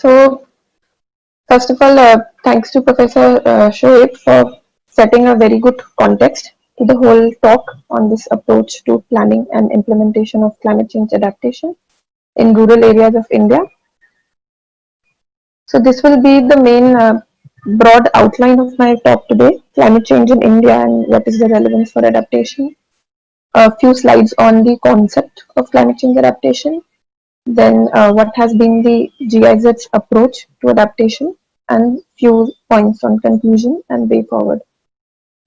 So, first of all, thanks to Professor Shoaib for setting a very good context to the whole talk on this approach to planning and implementation of climate change adaptation in rural areas of India. So, this will be the main broad outline of my talk today, climate change in India and what is the relevance for adaptation. A few slides on the concept of climate change adaptation, then what has been the GIZ's approach to adaptation, and few points on conclusion and way forward.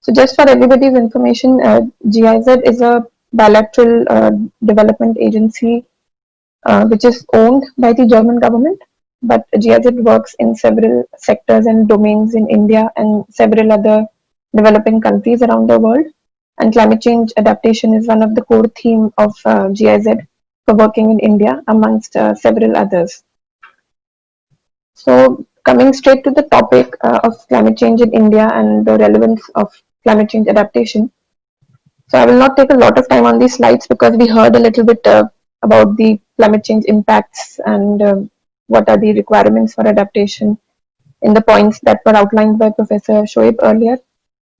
So just for everybody's information, GIZ is a bilateral development agency which is owned by the German government, but GIZ works in several sectors and domains in India and several other developing countries around the world. And climate change adaptation is one of the core theme of GIZ for working in India, amongst several others. So, coming straight to the topic of climate change in India and the relevance of climate change adaptation. So, I will not take a lot of time on these slides because we heard a little bit about the climate change impacts and what are the requirements for adaptation in the points that were outlined by Professor Shoaib earlier.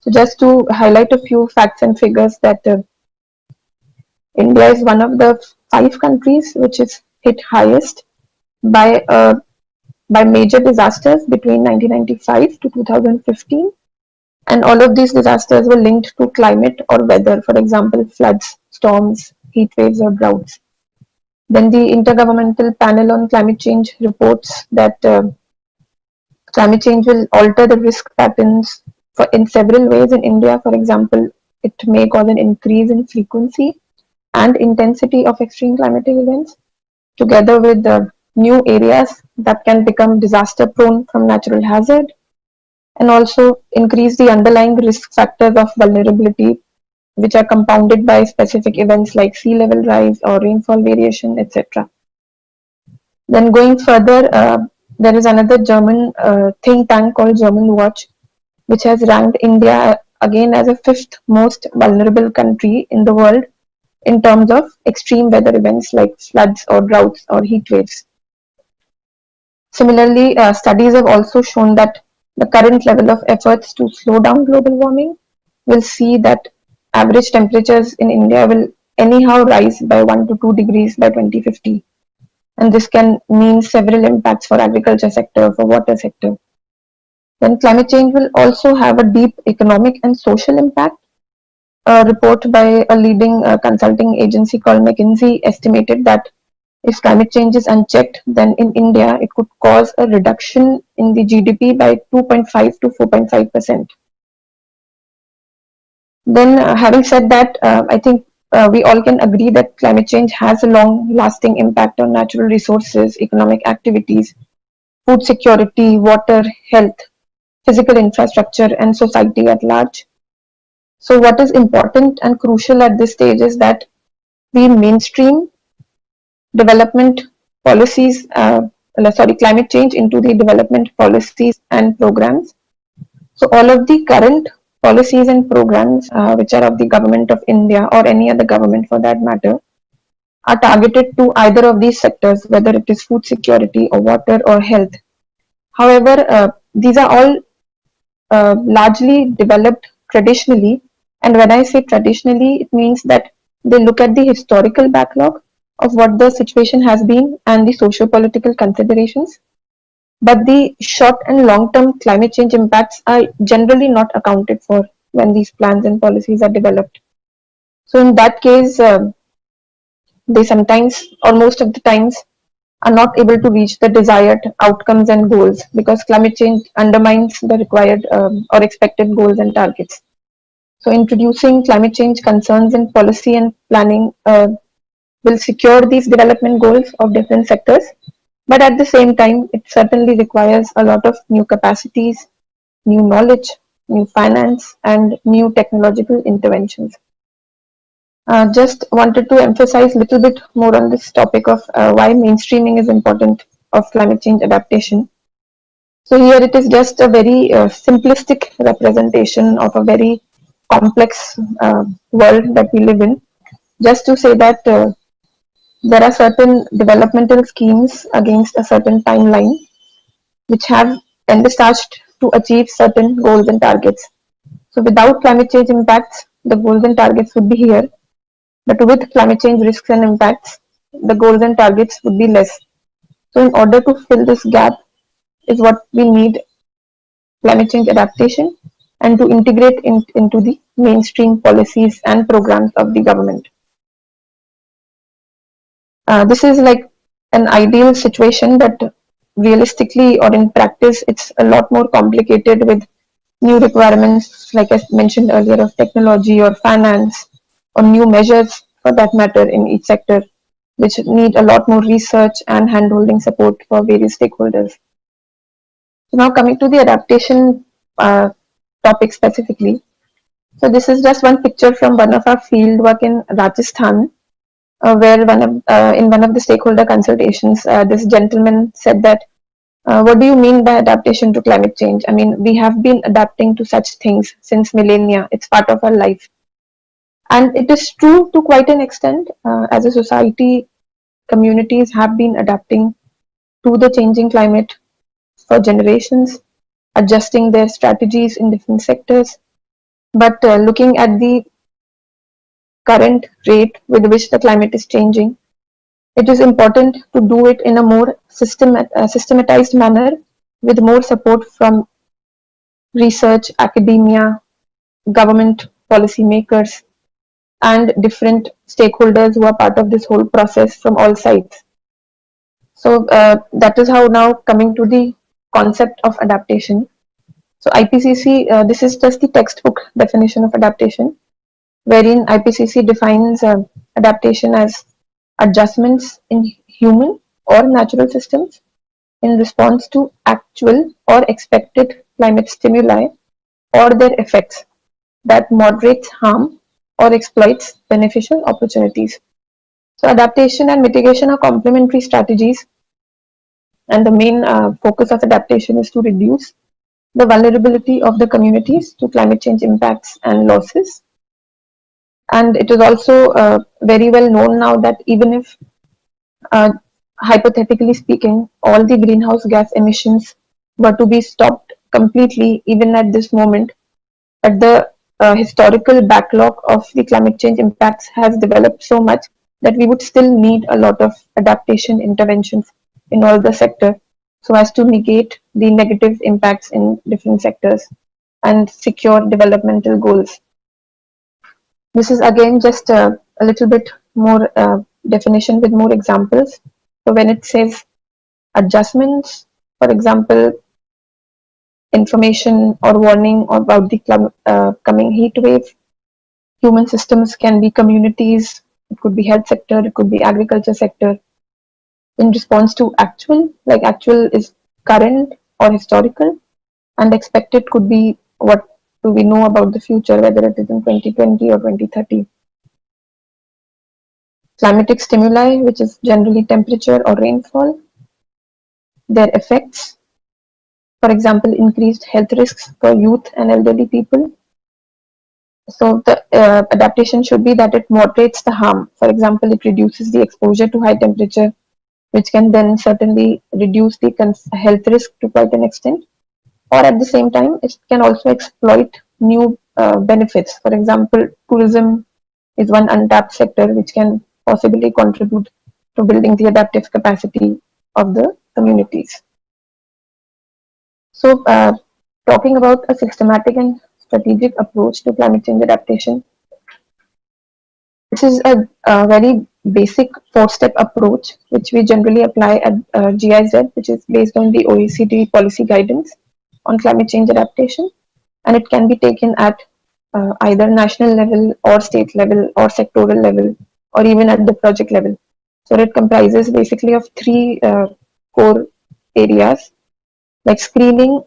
So, just to highlight a few facts and figures that India is one of the 5 countries which is hit highest by by major disasters between 1995 to 2015, and all of these disasters were linked to climate or weather, for example, floods, storms, heat waves, or droughts. Then the Intergovernmental Panel on Climate Change reports that climate change will alter the risk patterns in several ways in India. For example, it may cause an increase in frequency and intensity of extreme climatic events, together with the new areas that can become disaster prone from natural hazard, and also increase the underlying risk factors of vulnerability, which are compounded by specific events like sea level rise or rainfall variation, etc. Then going further, there is another German think tank called German Watch, which has ranked India again as a 5th most vulnerable country in the world in terms of extreme weather events like floods or droughts or heat waves. Similarly, studies have also shown that the current level of efforts to slow down global warming will see that average temperatures in India will anyhow rise by 1 to 2 degrees by 2050. And this can mean several impacts for agriculture sector, for water sector. Then climate change will also have a deep economic and social impact. A report by a leading consulting agency called McKinsey estimated that if climate change is unchecked, then in India it could cause a reduction in the GDP by 2.5 to 4.5%. Then, having said that, I think we all can agree that climate change has a long lasting impact on natural resources, economic activities, food security, water, health, physical infrastructure, and society at large. So, what is important and crucial at this stage is that we mainstream development policies, climate change into the development policies and programs. So all of the current policies and programs, which are of the government of India or any other government for that matter, are targeted to either of these sectors, whether it is food security or water or health. However, these are all largely developed traditionally. And when I say traditionally, it means that they look at the historical backlog of what the situation has been and the socio-political considerations. But the short and long-term climate change impacts are generally not accounted for when these plans and policies are developed. So in that case, they sometimes or most of the times are not able to reach the desired outcomes and goals because climate change undermines the required or expected goals and targets. So introducing climate change concerns in policy and planning will secure these development goals of different sectors. But at the same time, it certainly requires a lot of new capacities, new knowledge, new finance, and new technological interventions. Just wanted to emphasize a little bit more on this topic of why mainstreaming is important of climate change adaptation. So here it is just a very simplistic representation of a very complex world that we live in. Just to say that there are certain developmental schemes against a certain timeline, which have envisaged to achieve certain goals and targets. So without climate change impacts, the goals and targets would be here, but with climate change risks and impacts, the goals and targets would be less. So in order to fill this gap is what we need climate change adaptation and to integrate into the mainstream policies and programs of the government. This is like an ideal situation, but realistically or in practice, it's a lot more complicated with new requirements, like I mentioned earlier, of technology or finance or new measures for that matter in each sector, which need a lot more research and handholding support for various stakeholders. So now coming to the adaptation topic specifically. So this is just one picture from one of our field work in Rajasthan, where in one of the stakeholder consultations, this gentleman said that, what do you mean by adaptation to climate change? I mean, we have been adapting to such things since millennia. It's part of our life. And it is true to quite an extent. As a society, communities have been adapting to the changing climate for generations, adjusting their strategies in different sectors. But looking at the current rate with which the climate is changing, it is important to do it in a more systematized manner with more support from research, academia, government policymakers, and different stakeholders who are part of this whole process from all sides. So that is how now coming to the concept of adaptation. So IPCC, this is just the textbook definition of adaptation, wherein IPCC defines adaptation as adjustments in human or natural systems in response to actual or expected climate stimuli or their effects that moderates harm or exploits beneficial opportunities. So adaptation and mitigation are complementary strategies, and the main focus of adaptation is to reduce the vulnerability of the communities to climate change impacts and losses. And it is also very well known now that even if, uh, hypothetically speaking, all the greenhouse gas emissions were to be stopped completely, even at this moment, but the historical backlog of the climate change impacts has developed so much that we would still need a lot of adaptation interventions in all the sector so as to negate the negative impacts in different sectors and secure developmental goals. This is again just a little bit more definition with more examples. So when it says adjustments, for example, information or warning about the coming heat wave, human systems can be communities, it could be health sector, it could be agriculture sector. In response to actual, like actual is current or historical, and expected could be what do we know about the future, whether it is in 2020 or 2030. Climatic stimuli, which is generally temperature or rainfall, their effects, for example, increased health risks for youth and elderly people. So the adaptation should be that it moderates the harm. For example, it reduces the exposure to high temperature, which can then certainly reduce the health risk to quite an extent. Or at the same time, it can also exploit new benefits. For example, tourism is one untapped sector which can possibly contribute to building the adaptive capacity of the communities. So, talking about a systematic and strategic approach to climate change adaptation, this is a very basic four-step approach which we generally apply at GIZ, which is based on the OECD policy guidance on climate change adaptation, and it can be taken at either national level or state level or sectoral level or even at the project level. So it comprises basically of three core areas, like screening,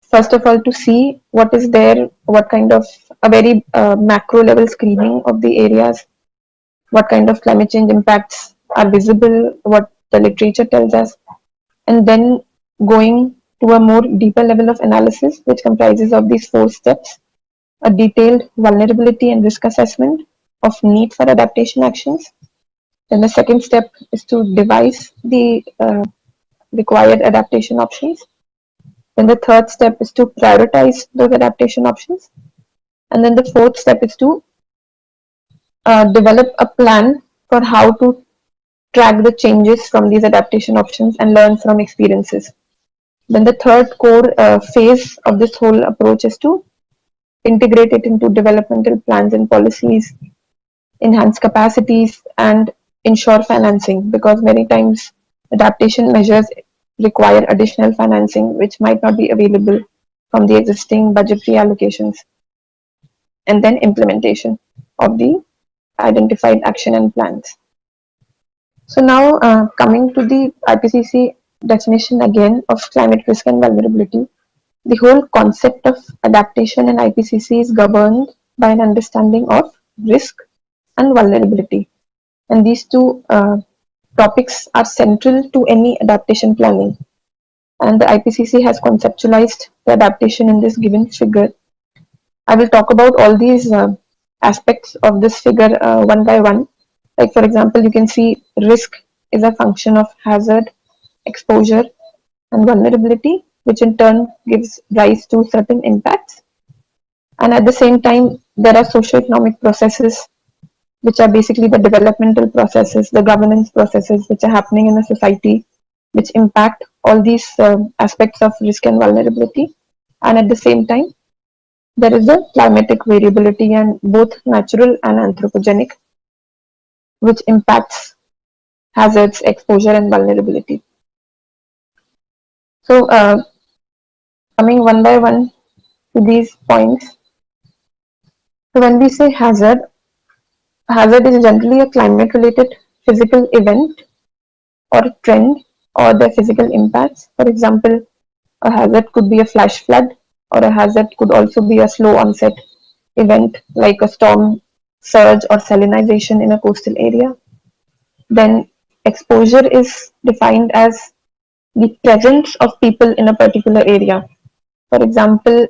first of all, to see what is there, what kind of a very macro level screening of the areas, what kind of climate change impacts are visible, what the literature tells us, and then going to a more deeper level of analysis, which comprises of these four steps: a detailed vulnerability and risk assessment of need for adaptation actions. Then the second step is to devise the required adaptation options. Then the third step is to prioritize those adaptation options. And then the fourth step is to develop a plan for how to track the changes from these adaptation options and learn from experiences. Then the third core phase of this whole approach is to integrate it into developmental plans and policies, enhance capacities, and ensure financing, because many times adaptation measures require additional financing which might not be available from the existing budgetary allocations. And then implementation of the identified action and plans. So now coming to the IPCC definition again of climate risk and vulnerability, the whole concept of adaptation in IPCC is governed by an understanding of risk and vulnerability. And these two topics are central to any adaptation planning. And the IPCC has conceptualized the adaptation in this given figure. I will talk about all these aspects of this figure one by one. Like, for example, you can see risk is a function of hazard, exposure, and vulnerability, which in turn gives rise to certain impacts. And at the same time, there are socio-economic processes, which are basically the developmental processes, the governance processes, which are happening in a society, which impact all these aspects of risk and vulnerability. And at the same time, there is the climatic variability, and both natural and anthropogenic, which impacts hazards, exposure, and vulnerability. So, coming one by one to these points. So, when we say hazard, hazard is generally a climate related physical event or trend or their physical impacts. For example, a hazard could be a flash flood, or a hazard could also be a slow onset event like a storm surge or salinization in a coastal area. Then exposure is defined as the presence of people in a particular area. For example,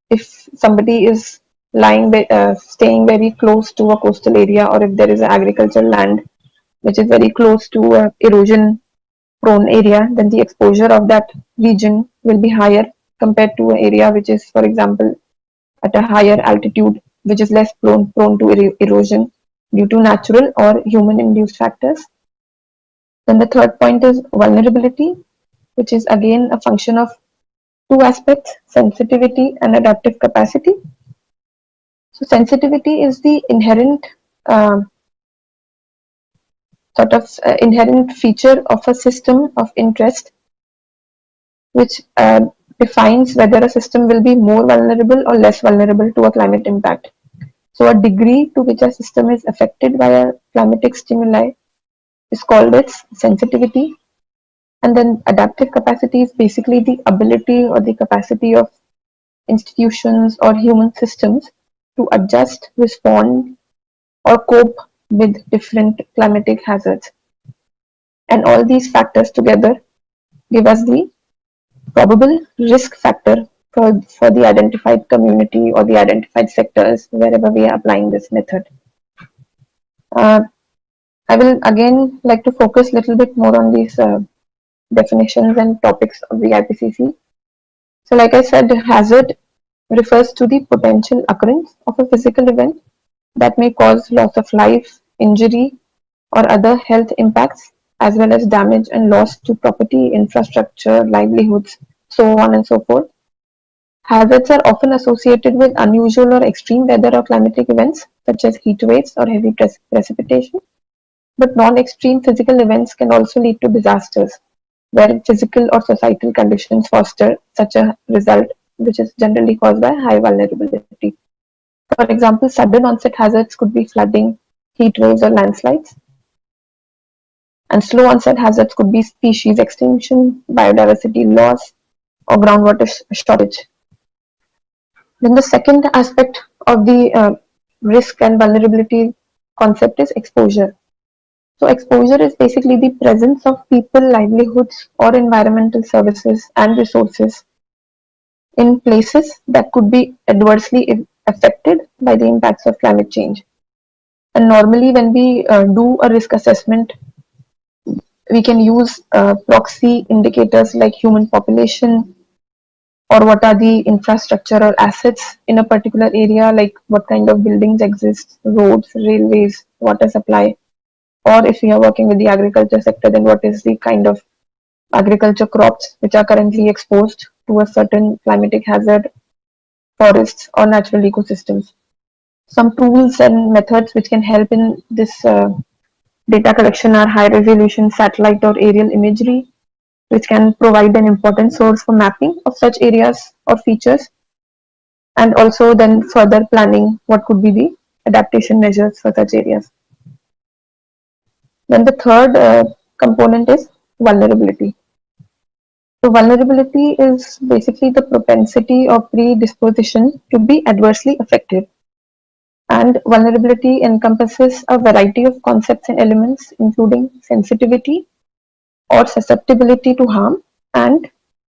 if somebody is staying very close to a coastal area, or if there is an agricultural land which is very close to a erosion prone area, then the exposure of that region will be higher compared to an area which is, for example, at a higher altitude, which is less prone to erosion due to natural or human induced factors. Then the third point is vulnerability, which is again a function of two aspects: sensitivity and adaptive capacity. So, sensitivity is the uh, inherent feature of a system of interest, which defines whether a system will be more vulnerable or less vulnerable to a climate impact. So, a degree to which a system is affected by a climatic stimuli is called its sensitivity. And then adaptive capacity is basically the ability or the capacity of institutions or human systems to adjust, respond, or cope with different climatic hazards. And all these factors together give us the probable risk factor for the identified community or the identified sectors wherever we are applying this method. Uh, I will again like to focus a little bit more on these definitions and topics of the IPCC. So, like I said, hazard refers to the potential occurrence of a physical event that may cause loss of life, injury, or other health impacts, as well as damage and loss to property, infrastructure, livelihoods, so on and so forth. Hazards are often associated with unusual or extreme weather or climatic events, such as heat waves or heavy precipitation. But non-extreme physical events can also lead to disasters, where physical or societal conditions foster such a result, which is generally caused by high vulnerability. For example, sudden onset hazards could be flooding, heat waves, or landslides. And slow onset hazards could be species extinction, biodiversity loss, or groundwater shortage. Then the second aspect of the risk and vulnerability concept is exposure. So exposure is basically the presence of people, livelihoods, or environmental services and resources in places that could be adversely affected by the impacts of climate change. And normally, when we do a risk assessment, we can use proxy indicators like human population, or what are the infrastructure or assets in a particular area, like what kind of buildings exist, roads, railways, water supply, or if we are working with the agriculture sector, then what is the kind of agriculture crops which are currently exposed to a certain climatic hazard, forests, or natural ecosystems. Some tools and methods which can help in this data collection are high resolution satellite or aerial imagery, which can provide an important source for mapping of such areas or features, and also then further planning what could be the adaptation measures for such areas. Then the third component is vulnerability. So vulnerability is basically the propensity or predisposition to be adversely affected. And vulnerability encompasses a variety of concepts and elements, including sensitivity or susceptibility to harm and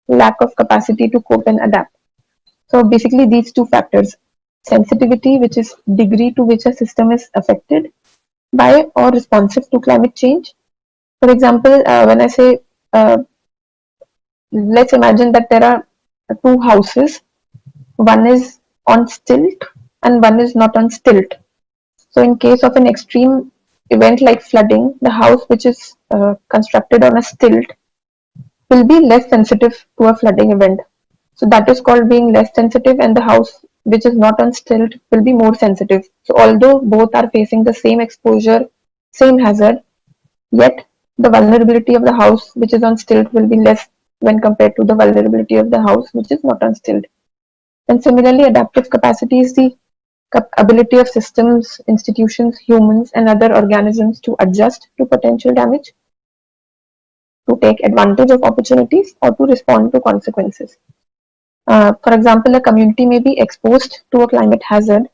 lack of capacity to cope and adapt. So basically these two factors, sensitivity, which is degree to which a system is affected by or responsive to climate change. For example, when I say, let's imagine that there are two houses, one is on stilt and one is not on stilt. So in case of an extreme event like flooding, the house which is constructed on a stilt will be less sensitive to a flooding event. So that is called being less sensitive, and the house which is not on stilt will be more sensitive. So although both are facing the same exposure, same hazard, yet the vulnerability of the house which is on stilt will be less when compared to the vulnerability of the house which is not on stilt. And similarly, adaptive capacity is the ability of systems, institutions, humans, and other organisms to adjust to potential damage, to take advantage of opportunities, or to respond to consequences. For example, a community may be exposed to a climate hazard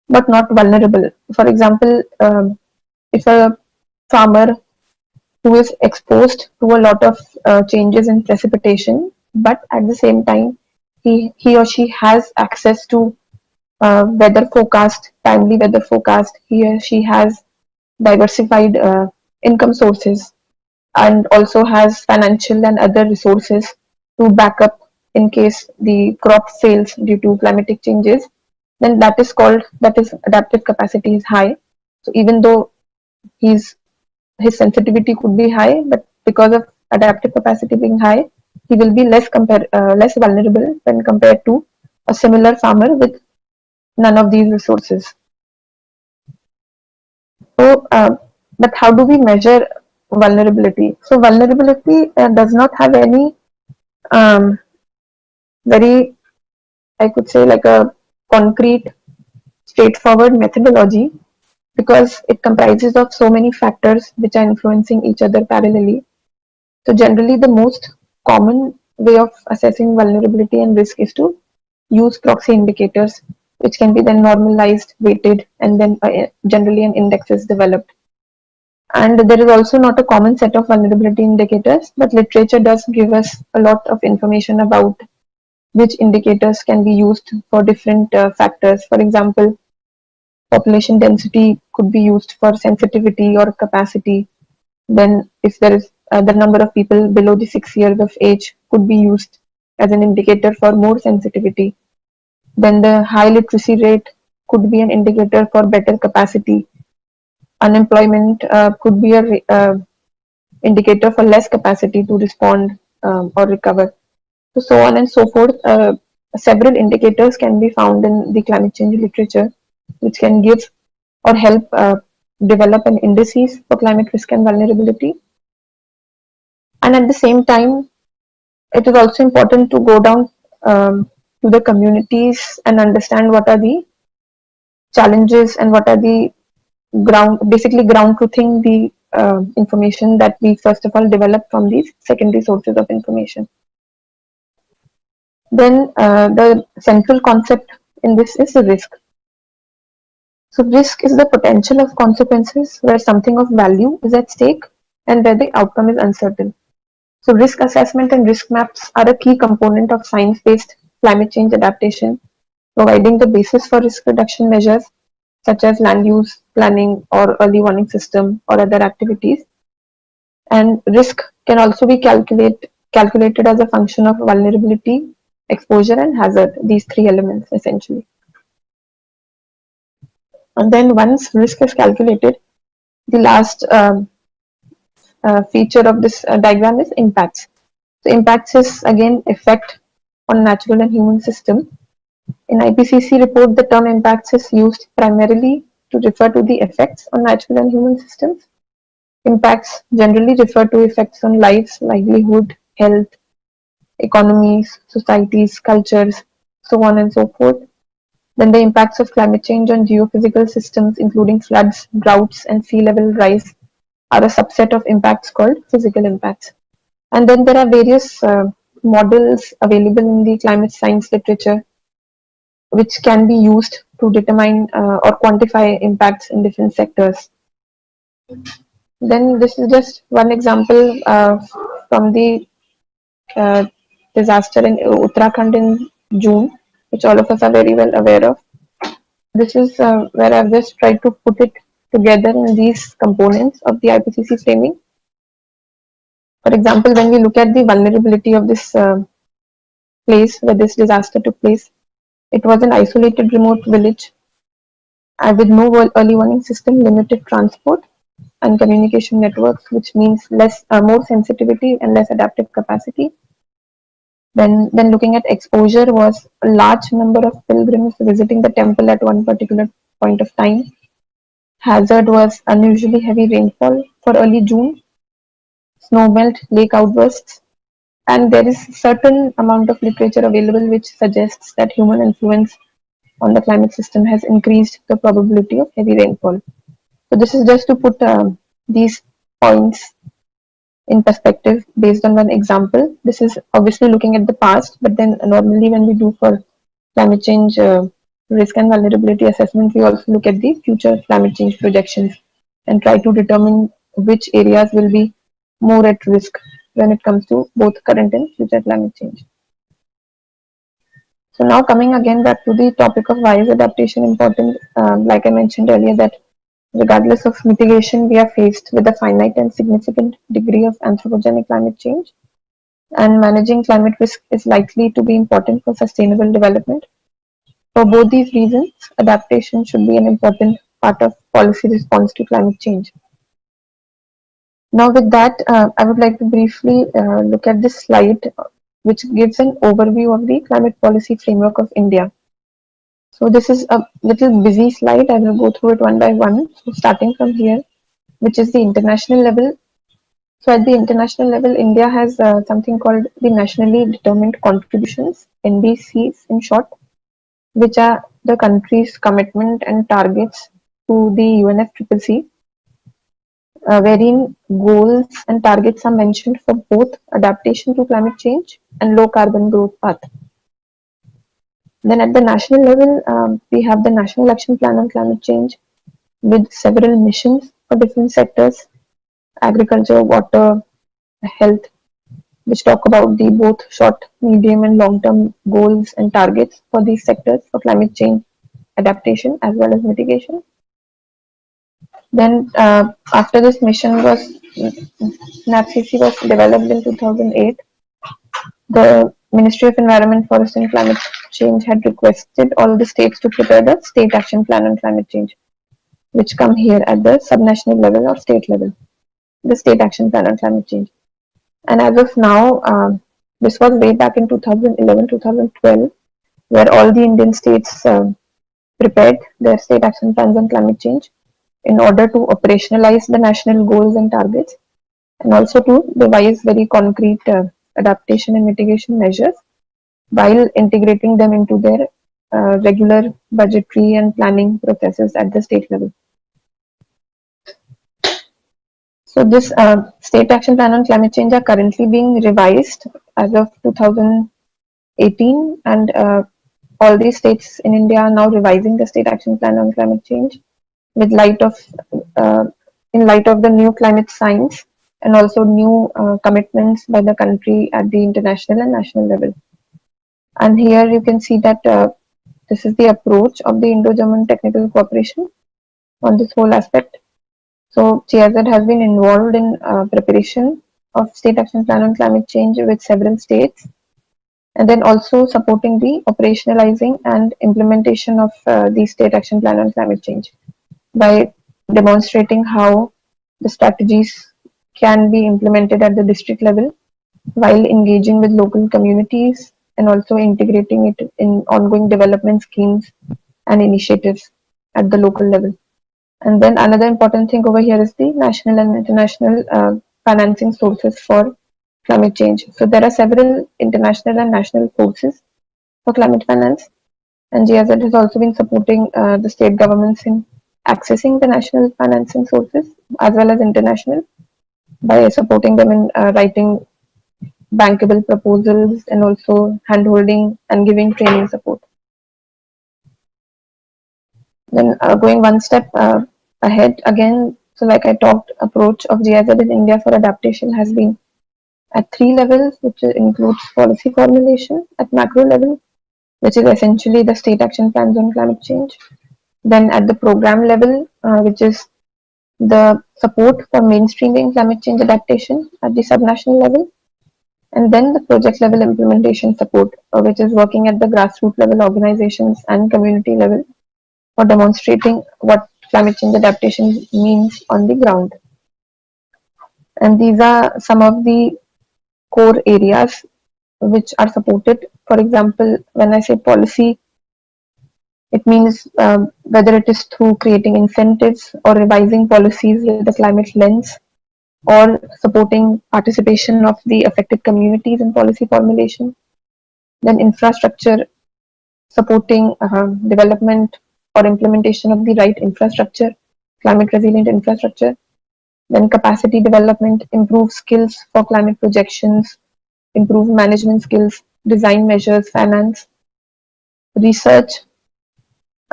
but not vulnerable. For example, if a farmer who is exposed to a lot of changes in precipitation, but at the same time, he or she has access to weather forecast, timely weather forecast, he or she has diversified income sources and also has financial and other resources to back up in case the crop fails due to climatic changes, then that is adaptive capacity is high. So even though he's his sensitivity could be high, but because of adaptive capacity being high, he will be less vulnerable when compared to a similar farmer with none of these resources. So, but how do we measure vulnerability? So vulnerability does not have any um, very, I could say, like a concrete, straightforward methodology, because it comprises of so many factors which are influencing each other parallelly. So generally, the most common way of assessing vulnerability and risk is to use proxy indicators, which can be then normalized, weighted, and then generally an index is developed. And there is also not a common set of vulnerability indicators, but literature does give us a lot of information about which indicators can be used for different factors. For example, population density could be used for sensitivity or capacity. Then, if there is the number of people below the 6 years of age could be used as an indicator for more sensitivity. Then, the high literacy rate could be an indicator for better capacity. Unemployment could be a indicator for less capacity to respond or recover. So on and so forth. Several indicators can be found in the climate change literature, which can give or help develop an indices for climate risk and vulnerability. And at the same time, it is also important to go down to the communities and understand what are the challenges and what are the basically ground truthing the information that we first of all develop from these secondary sources of information. Then the central concept in this is the risk. So risk is the potential of consequences where something of value is at stake and where the outcome is uncertain. So risk assessment and risk maps are a key component of science-based climate change adaptation, providing the basis for risk reduction measures such as land use planning or early warning system or other activities. And risk can also be calculated as a function of vulnerability exposure and hazard, these three elements essentially. And then once risk is calculated, the last feature of this diagram is impacts. So impacts is again effect on natural and human system. In IPCC report, the term impacts is used primarily to refer to the effects on natural and human systems. Impacts generally refer to effects on lives, livelihood, health, economies, societies, cultures, so on and so forth. Then the impacts of climate change on geophysical systems, including floods, droughts, and sea level rise, are a subset of impacts called physical impacts. And then there are various models available in the climate science literature which can be used to determine or quantify impacts in different sectors. Then this is just one example from the uh, disaster in Uttarakhand in June, which all of us are very well aware of. This is where I've just tried to put it together in these components of the IPCC framing. For example, when we look at the vulnerability of this place where this disaster took place, it was an isolated remote village with no early warning system, limited transport and communication networks, which means more sensitivity and less adaptive capacity. Then looking at exposure was a large number of pilgrims visiting the temple at one particular point of time. Hazard was unusually heavy rainfall for early June, snowmelt, lake outbursts, and there is certain amount of literature available which suggests that human influence on the climate system has increased the probability of heavy rainfall. So this is just to put these points in perspective based on one example. This is obviously looking at the past, but then normally when we do for climate change risk and vulnerability assessment, we also look at the future climate change projections and try to determine which areas will be more at risk when it comes to both current and future climate change. So now coming again back to the topic of why is adaptation important, like I mentioned earlier that regardless of mitigation, we are faced with a finite and significant degree of anthropogenic climate change, and managing climate risk is likely to be important for sustainable development. For both these reasons, adaptation should be an important part of policy response to climate change. Now, with that, I would like to briefly look at this slide, which gives an overview of the climate policy framework of India. So, this is a little busy slide. I will go through it one by one. So, starting from here, which is the international level. So, at the international level, India has something called the Nationally Determined Contributions, NDCs in short, which are the country's commitment and targets to the UNFCCC, wherein goals and targets are mentioned for both adaptation to climate change and low carbon growth path. Then at the national level, we have the National Action Plan on Climate Change with several missions for different sectors, agriculture, water, health, which talk about the both short, medium and long-term goals and targets for these sectors for climate change adaptation as well as mitigation. Then after this mission was NAPCC was developed in 2008, the Ministry of Environment, Forest and Climate Change had requested all the states to prepare the State Action Plan on Climate Change, which come here at the subnational level or state level, the State Action Plan on Climate Change. And as of now, this was way back in 2011-2012, where all the Indian states prepared their state action plans on climate change in order to operationalize the national goals and targets, and also to devise very concrete adaptation and mitigation measures while integrating them into their regular budgetary and planning processes at the state level. So this state action plan on climate change are currently being revised as of 2018, and all these states in India are now revising the state action plan on climate change with light of uh, in light of the new climate science and also new commitments by the country at the international and national level. And here you can see that this is the approach of the Indo-German Technical Cooperation on this whole aspect. So GIZ has been involved in preparation of state action plan on climate change with several states, and then also supporting the operationalizing and implementation of the state action plan on climate change by demonstrating how the strategies can be implemented at the district level while engaging with local communities and also integrating it in ongoing development schemes and initiatives at the local level. And then another important thing over here is the national and international financing sources for climate change. So there are several international and national sources for climate finance, and GIZ has also been supporting the state governments in accessing the national financing sources as well as international by supporting them in writing bankable proposals and also handholding and giving training support. Then going one step ahead again, so like I talked, approach of GIZ in India for adaptation has been at three levels, which includes policy formulation at macro level, which is essentially the state action plans on climate change. Then at the program level, which is the support for mainstreaming climate change adaptation at the subnational level, and then the project level implementation support, which is working at the grassroots level organizations and community level for demonstrating what climate change adaptation means on the ground. And these are some of the core areas which are supported. For example, when I say policy, it means whether it is through creating incentives or revising policies with the climate lens or supporting participation of the affected communities in policy formulation. Then infrastructure, supporting development or implementation of the right infrastructure, climate resilient infrastructure. Then capacity development, improve skills for climate projections, improve management skills, design measures, finance, research,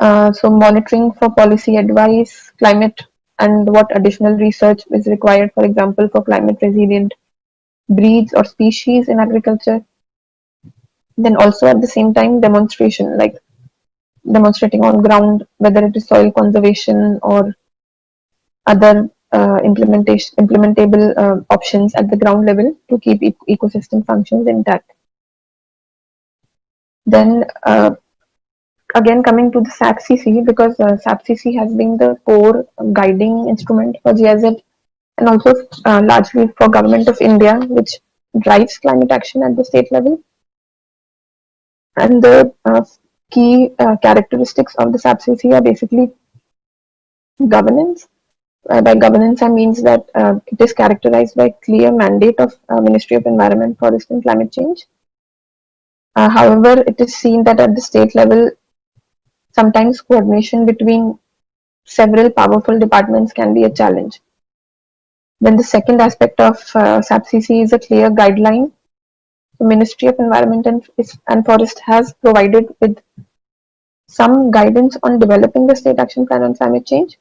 so monitoring for policy advice, climate, and what additional research is required, for example, for climate resilient breeds or species in agriculture. Then also at the same time, demonstration, like demonstrating on ground, whether it is soil conservation or other implementable options at the ground level to keep ecosystem functions intact. Then again coming to the SAP-CC, because SAP-CC has been the core guiding instrument for GIZ and also largely for Government of India, which drives climate action at the state level. And the key characteristics of the SAP-CC are basically governance. By governance, I means that it is characterized by clear mandate of Ministry of Environment, Forest and Climate Change. However, it is seen that at the state level, sometimes coordination between several powerful departments can be a challenge. Then the second aspect of SAP-CC is a clear guideline. The Ministry of Environment and Forest has provided with some guidance on developing the state action plan on climate change.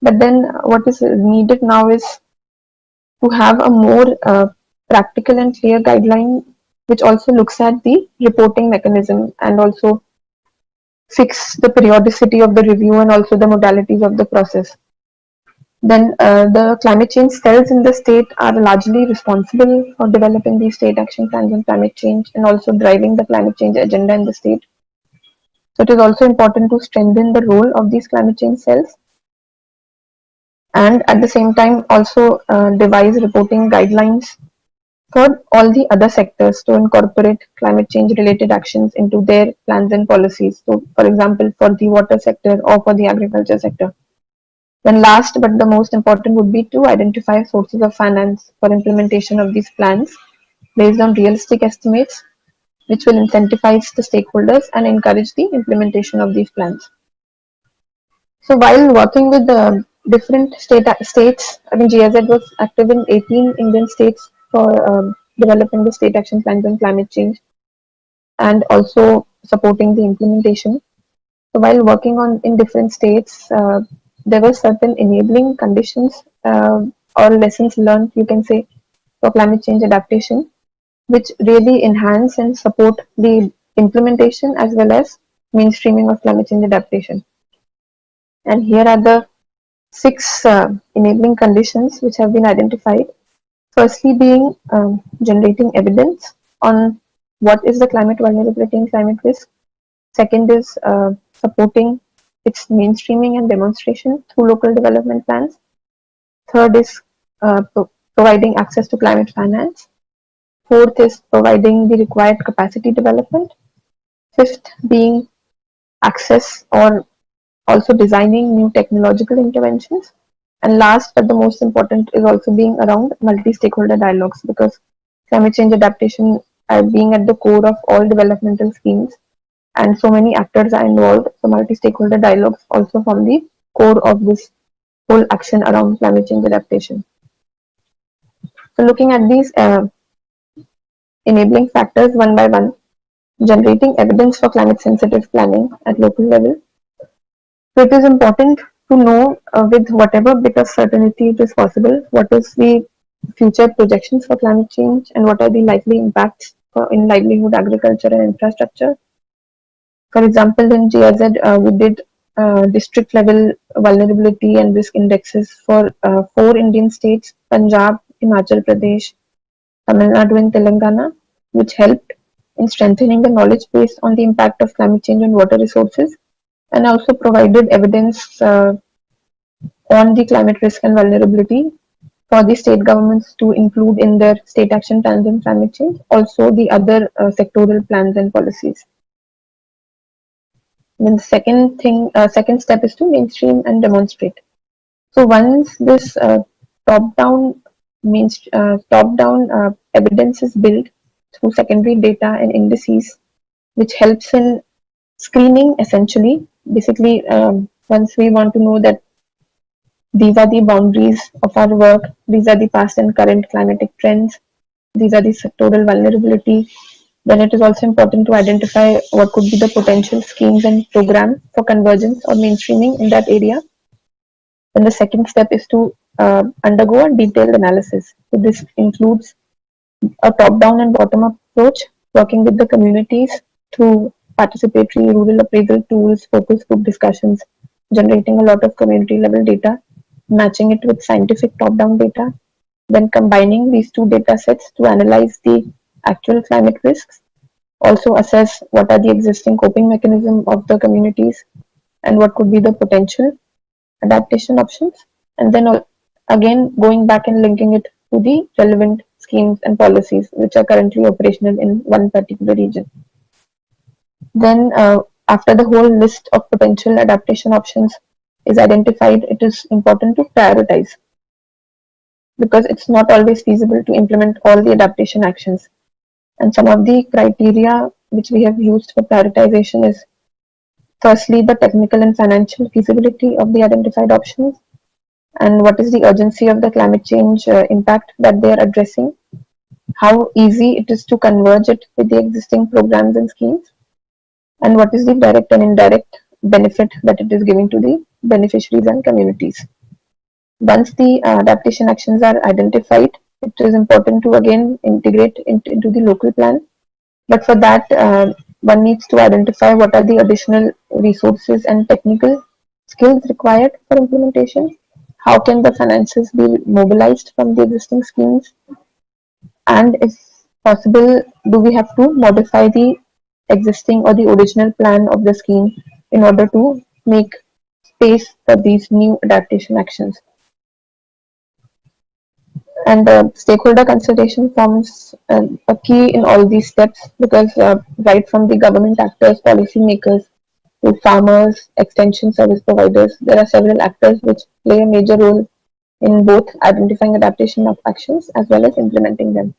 But then what is needed now is to have a more practical and clear guideline which also looks at the reporting mechanism and also fix the periodicity of the review and also the modalities of the process. Then the climate change cells in the state are largely responsible for developing these state action plans on climate change and also driving the climate change agenda in the state. So it is also important to strengthen the role of these climate change cells and at the same time also devise reporting guidelines for all the other sectors to incorporate climate change related actions into their plans and policies. So for example, for the water sector or for the agriculture sector. Then last but the most important would be to identify sources of finance for implementation of these plans based on realistic estimates, which will incentivize the stakeholders and encourage the implementation of these plans. So while working with the different states, I mean GIZ was active in 18 Indian states for developing the state action plans on climate change and also supporting the implementation. So while working on in different states, there were certain enabling conditions or lessons learned, you can say, for climate change adaptation, which really enhance and support the implementation as well as mainstreaming of climate change adaptation. And here are the six enabling conditions which have been identified. Firstly, being generating evidence on what is the climate vulnerability and climate risk. Second is supporting its mainstreaming and demonstration through local development plans. Third is providing access to climate finance. Fourth is providing the required capacity development. Fifth being access or also designing new technological interventions. And last but the most important is also being around multi-stakeholder dialogues, because climate change adaptation being at the core of all developmental schemes and so many actors are involved. So multi-stakeholder dialogues also form the core of this whole action around climate change adaptation. So looking at these enabling factors one by one, generating evidence for climate sensitive planning at local level. So it is important to know with whatever bit of certainty it is possible, what is the future projections for climate change and what are the likely impacts in livelihood, agriculture and infrastructure. For example, in GIZ, we did district level vulnerability and risk indexes for four Indian states, Punjab, Himachal Pradesh, Tamil Nadu and Telangana, which helped in strengthening the knowledge base on the impact of climate change on water resources, and also provided evidence on the climate risk and vulnerability for the state governments to include in their state action plans on climate change, also the other sectoral plans and policies. Then the second step is to mainstream and demonstrate. So once this top-down evidence is built through secondary data and indices, which helps in screening essentially. Basically, once we want to know that these are the boundaries of our work, these are the past and current climatic trends, these are the sectoral vulnerability, then it is also important to identify what could be the potential schemes and programs for convergence or mainstreaming in that area. Then the second step is to undergo a detailed analysis. So this includes a top-down and bottom-up approach, working with the communities through participatory rural appraisal tools, focus group discussions, generating a lot of community-level data, matching it with scientific top-down data, then combining these two data sets to analyze the actual climate risks, also assess what are the existing coping mechanisms of the communities and what could be the potential adaptation options, and then again going back and linking it to the relevant schemes and policies which are currently operational in one particular region. Then after the whole list of potential adaptation options is identified, it is important to prioritize, because it's not always feasible to implement all the adaptation actions. And some of the criteria which we have used for prioritization is firstly the technical and financial feasibility of the identified options, and what is the urgency of the climate change impact that they are addressing, how easy it is to converge it with the existing programs and schemes, and what is the direct and indirect benefit that it is giving to the beneficiaries and communities. Once the adaptation actions are identified, it is important to again integrate into the local plan. But for that, one needs to identify what are the additional resources and technical skills required for implementation. How can the finances be mobilized from the existing schemes? And if possible, do we have to modify the existing or the original plan of the scheme in order to make space for these new adaptation actions? And stakeholder consultation forms a key in all these steps, because right from the government actors, policymakers, to farmers, extension service providers, there are several actors which play a major role in both identifying adaptation of actions as well as implementing them.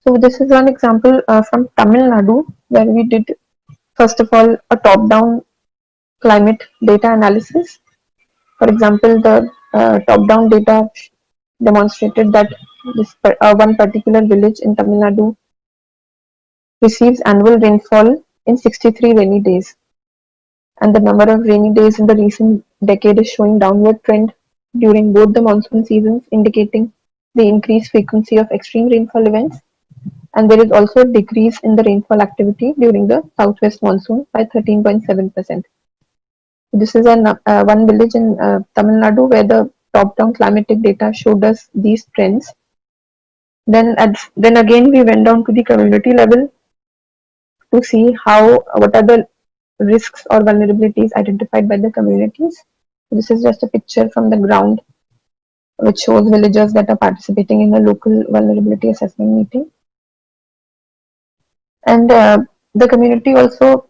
So this is one example from Tamil Nadu, where we did first of all a top-down climate data analysis. For example, the top-down data demonstrated that this one particular village in Tamil Nadu receives annual rainfall in 63 rainy days, and the number of rainy days in the recent decade is showing downward trend during both the monsoon seasons, indicating the increased frequency of extreme rainfall events. And there is also a decrease in the rainfall activity during the southwest monsoon by 13.7%. This is one village in Tamil Nadu where the top-down climatic data showed us these trends. Then again we went down to the community level, to see what are the risks or vulnerabilities identified by the communities. This is just a picture from the ground which shows villagers that are participating in a local vulnerability assessment meeting. And the community also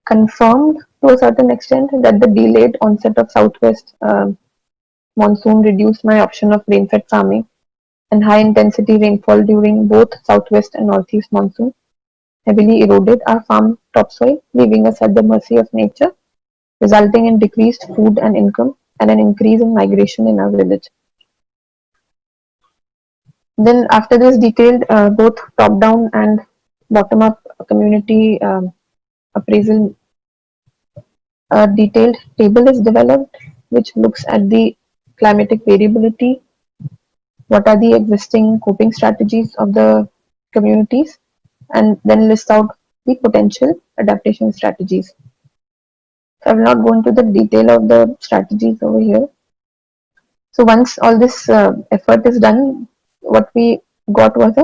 confirmed to a certain extent that the delayed onset of southwest monsoon reduced my option of rainfed farming, and high intensity rainfall during both southwest and northeast monsoon heavily eroded our farm topsoil, leaving us at the mercy of nature, resulting in decreased food and income and an increase in migration in our village. Then, after this detailed both top down and bottom up community appraisal, a detailed table is developed which looks at the climatic variability, what are the existing coping strategies of the communities, and then list out the potential adaptation strategies. So I will not go into the detail of the strategies over here. So once all this effort is done, what we got was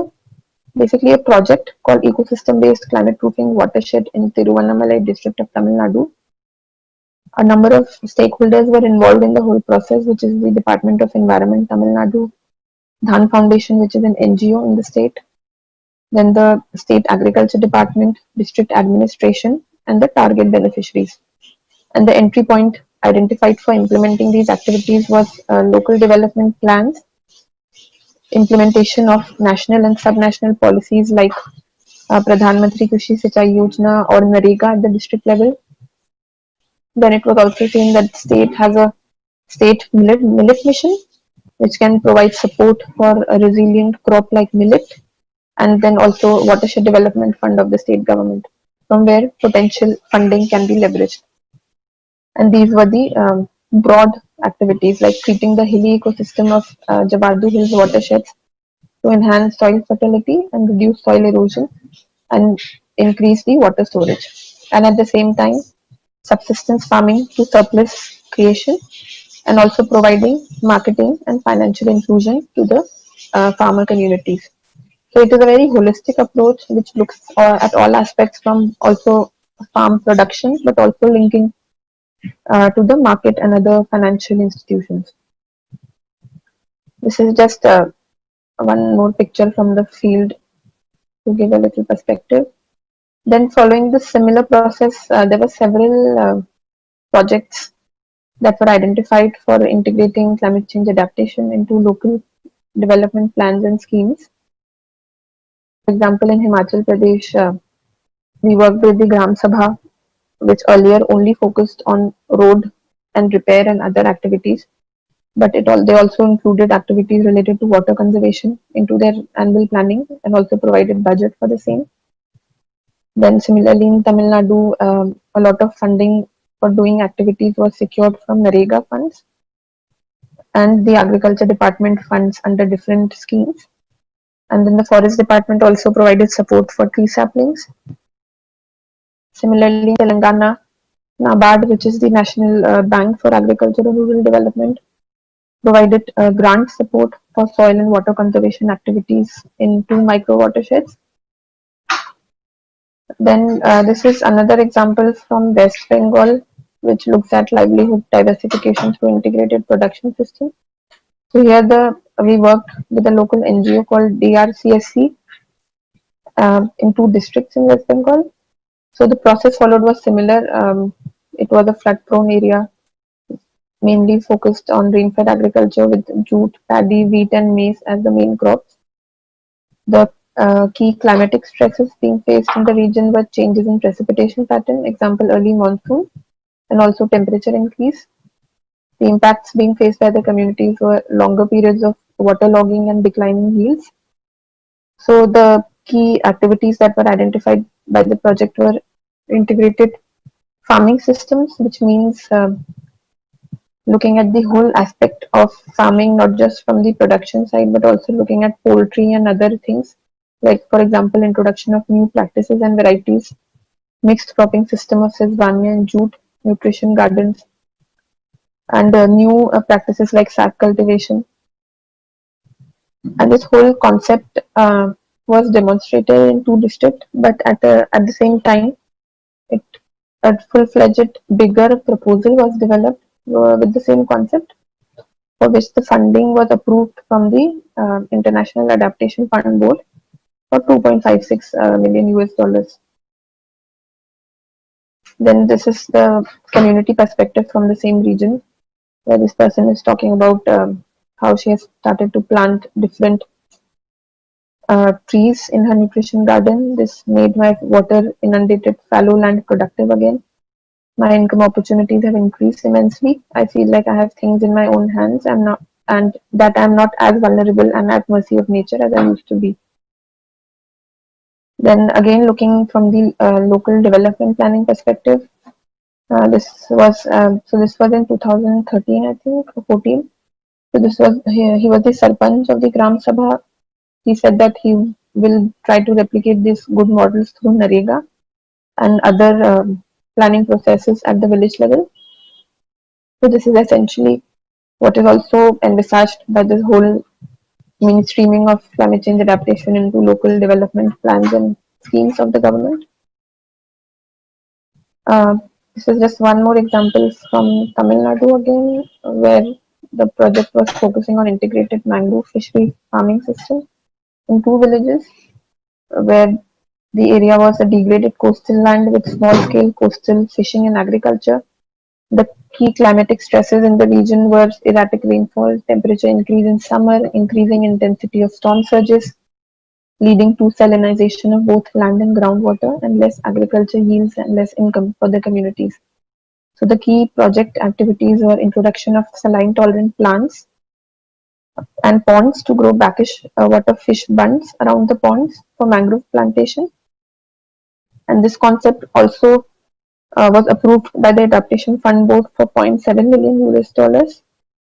basically a project called Ecosystem Based Climate Proofing Watershed in Tiruvannamalai district of Tamil Nadu. A number of stakeholders were involved in the whole process, which is the Department of Environment Tamil Nadu, Dhan Foundation, which is an NGO in the state, then the State Agriculture Department, District Administration, and the target beneficiaries. And the entry point identified for implementing these activities was local development plans, implementation of national and subnational policies like Pradhan Mantri Krishi Sinchai Yojana or NREGA at the district level. Then it was also seen that the state has a state millet mission, which can provide support for a resilient crop like millet, and then also watershed development fund of the state government, from where potential funding can be leveraged. And these were the broad activities like treating the hilly ecosystem of Jabardu Hills watersheds to enhance soil fertility and reduce soil erosion and increase the water storage. And at the same time, subsistence farming to surplus creation and also providing marketing and financial inclusion to the farmer communities. So it is a very holistic approach which looks at all aspects from also farm production, but also linking to the market and other financial institutions. This is just one more picture from the field to give a little perspective. Then following the similar process, there were several projects that were identified for integrating climate change adaptation into local development plans and schemes. For example, in Himachal Pradesh, we worked with the Gram Sabha, which earlier only focused on road and repair and other activities, but they also included activities related to water conservation into their annual planning and also provided budget for the same. Then similarly in Tamil Nadu, a lot of funding for doing activities was secured from NREGA funds and the Agriculture Department funds under different schemes. And then the Forest Department also provided support for tree saplings. Similarly, in Telangana, NABARD, which is the National Bank for Agriculture and Rural Development, provided grant support for soil and water conservation activities in 2 micro watersheds. Then this is another example from West Bengal, which looks at livelihood diversification through integrated production system. So here we worked with a local NGO called DRCSC in 2 districts in West Bengal. So the process followed was similar. It was a flood-prone area, mainly focused on rain-fed agriculture with jute, paddy, wheat, and maize as the main crops. The key climatic stresses being faced in the region were changes in precipitation pattern, example early monsoon, and also temperature increase. The impacts being faced by the communities were longer periods of waterlogging and declining yields. So the key activities that were identified by the project were integrated farming systems, which means looking at the whole aspect of farming, not just from the production side, but also looking at poultry and other things, like for example, introduction of new practices and varieties, mixed cropping system of sesbania and jute, nutrition gardens, and new practices like sack cultivation. And this whole concept was demonstrated in two districts, but at the same time, it a full-fledged bigger proposal was developed with the same concept, for which the funding was approved from the International Adaptation Fund Board for 2.56 million US dollars. Then this is the community perspective from the same region, where this person is talking about how she has started to plant different trees in her nutrition garden. This made my water inundated fallow land productive again. My income opportunities have increased immensely. I feel like I have things in my own hands. I'm not, and that I'm not as vulnerable and at mercy of nature as I used to be. Then again, looking from the local development planning perspective, this was in 2013, I think, or 14. So this was he was the sarpanch of the Gram Sabha. He said that he will try to replicate these good models through Narega and other planning processes at the village level. So this is essentially what is also envisaged by this whole mainstreaming of climate change adaptation into local development plans and schemes of the government. Uh, this is just one more example from Tamil Nadu again, where the project was focusing on integrated mangrove fishery farming system in two villages, where the area was a degraded coastal land with small-scale coastal fishing and agriculture. The key climatic stresses in the region were erratic rainfall, temperature increase in summer, increasing intensity of storm surges, leading to salinization of both land and groundwater, and less agriculture yields and less income for the communities. So the key project activities were introduction of saline tolerant plants and ponds to grow brackish water fish bunds around the ponds for mangrove plantation. And this concept also was approved by the Adaptation Fund Board for 0.7 million US dollars,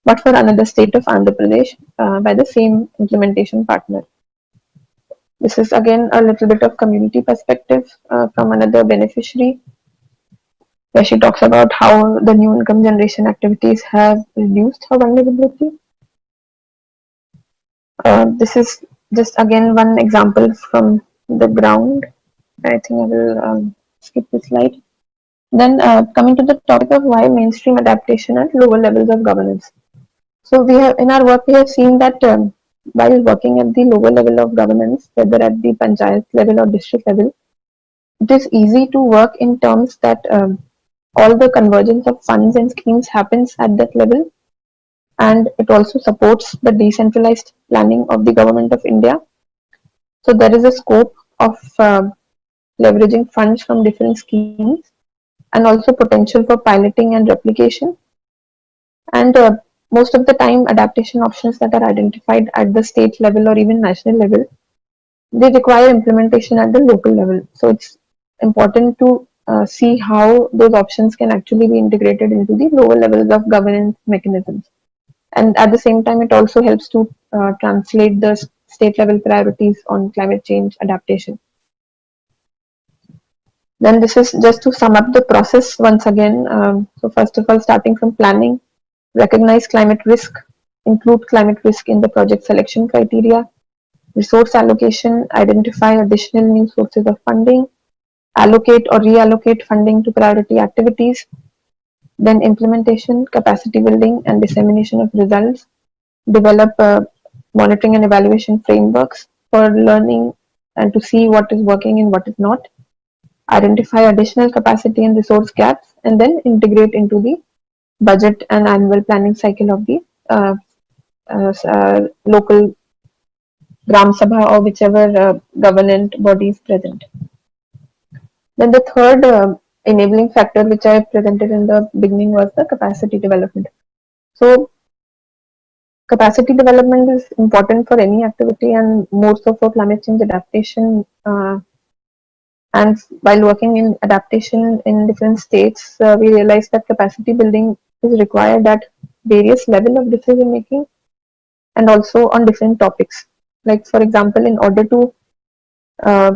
but for another state of Andhra Pradesh by the same implementation partner. This is again a little bit of community perspective from another beneficiary, where she talks about how the new income generation activities have reduced her vulnerability. This is just again one example from the ground. I think I will skip this slide. Then coming to the topic of why mainstream adaptation at lower levels of governance. So we have in our work we have seen that while working at the lower level of governance, whether at the panchayat level or district level, it is easy to work in terms that all the convergence of funds and schemes happens at that level, and it also supports the decentralized planning of the government of India. So there is a scope of leveraging funds from different schemes and also potential for piloting and replication. And most of the time, adaptation options that are identified at the state level or even national level, they require implementation at the local level. So it's important to see how those options can actually be integrated into the lower levels of governance mechanisms. And at the same time, it also helps to translate the state level priorities on climate change adaptation. Then this is just to sum up the process once again. So first of all, starting from planning, recognize climate risk, include climate risk in the project selection criteria, resource allocation, identify additional new sources of funding, allocate or reallocate funding to priority activities, then implementation, capacity building and dissemination of results, develop monitoring and evaluation frameworks for learning and to see what is working and what is not, identify additional capacity and resource gaps, and then integrate into the budget and annual planning cycle of the local Gram Sabha or whichever government body is present. Then the third enabling factor which I presented in the beginning was the capacity development. So capacity development is important for any activity and more so for climate change adaptation. And while working in adaptation in different states, we realized that capacity building is required at various level of decision making and also on different topics. Like for example, in order to uh,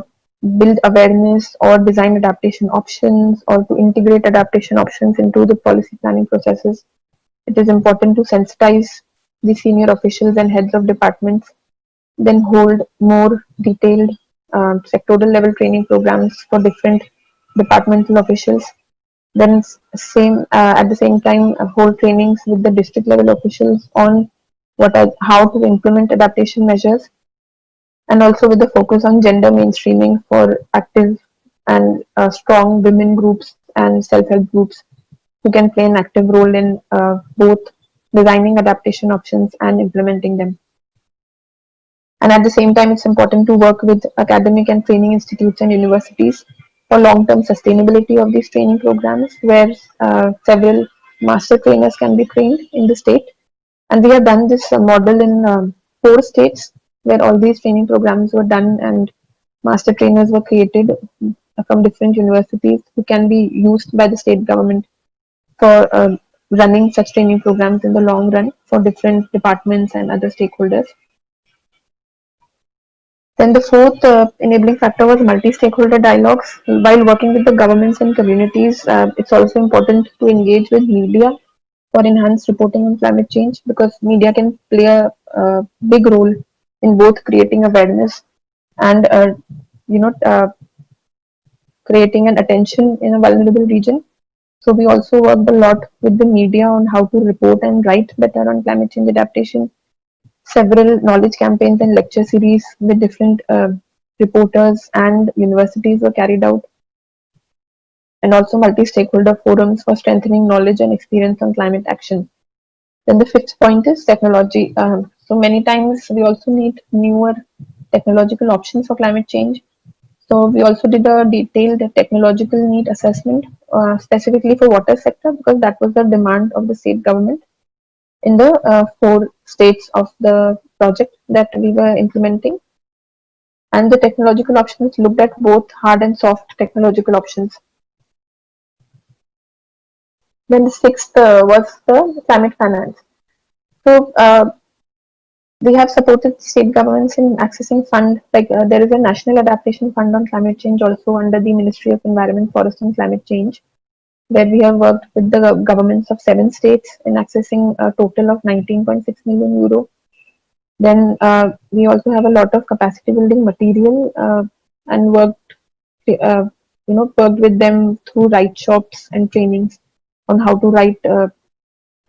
build awareness or design adaptation options or to integrate adaptation options into the policy planning processes, it is important to sensitize the senior officials and heads of departments then hold more detailed sectoral level training programs for different departmental officials. Then same at the same time hold trainings with the district level officials on how to implement adaptation measures, and also with the focus on gender mainstreaming for active and strong women groups and self-help groups who can play an active role in both designing adaptation options and implementing them. And at the same time, it's important to work with academic and training institutes and universities for long-term sustainability of these training programs, where several master trainers can be trained in the state. And we have done this model in 4 states where all these training programs were done and master trainers were created from different universities who can be used by the state government for running such training programs in the long run for different departments and other stakeholders. Then the fourth enabling factor was multi-stakeholder dialogues. While working with the governments and communities, it's also important to engage with media for enhanced reporting on climate change, because media can play a big role in both creating awareness and creating an attention in a vulnerable region. So we also worked a lot with the media on how to report and write better on climate change adaptation. Several knowledge campaigns and lecture series with different reporters and universities were carried out, and also multi-stakeholder forums for strengthening knowledge and experience on climate action. Then the fifth point is technology. So many times we also need newer technological options for climate change. So we also did a detailed technological need assessment specifically for water sector, because that was the demand of the state government in the 4 states of the project that we were implementing. And the technological options looked at both hard and soft technological options. Then the sixth was the climate finance. So we have supported state governments in accessing fund, like there is a National Adaptation Fund on Climate Change also under the Ministry of Environment, Forest and Climate Change, where we have worked with the governments of 7 states in accessing a total of 19.6 million euro. Then we also have a lot of capacity building material and uh, worked with them through write shops and trainings on how to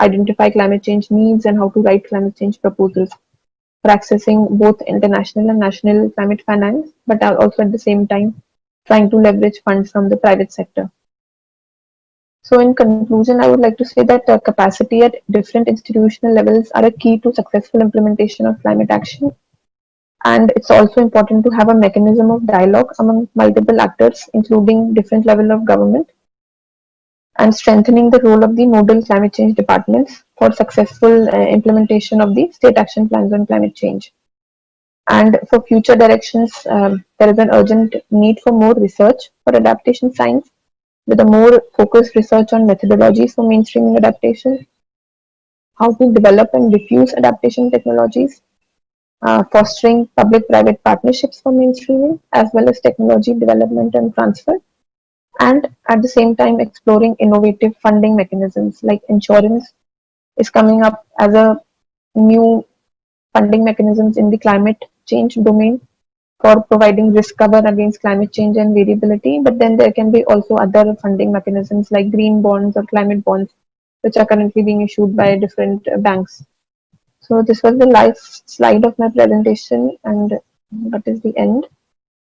identify climate change needs and how to write climate change proposals for accessing both international and national climate finance, but are also at the same time trying to leverage funds from the private sector. So, in conclusion, I would like to say that capacity at different institutional levels are a key to successful implementation of climate action. And it's also important to have a mechanism of dialogue among multiple actors, including different level of government, and strengthening the role of the nodal climate change departments for successful implementation of the state action plans on climate change. And for future directions, there is an urgent need for more research for adaptation science, with a more focused research on methodologies for mainstreaming adaptation, how to develop and diffuse adaptation technologies, fostering public-private partnerships for mainstreaming, as well as technology development and transfer, and at the same time exploring innovative funding mechanisms like insurance is coming up as a new funding mechanisms in the climate change domain for providing risk cover against climate change and variability. But then there can be also other funding mechanisms like green bonds or climate bonds, which are currently being issued by different banks. So this was the live slide of my presentation, and that is the end.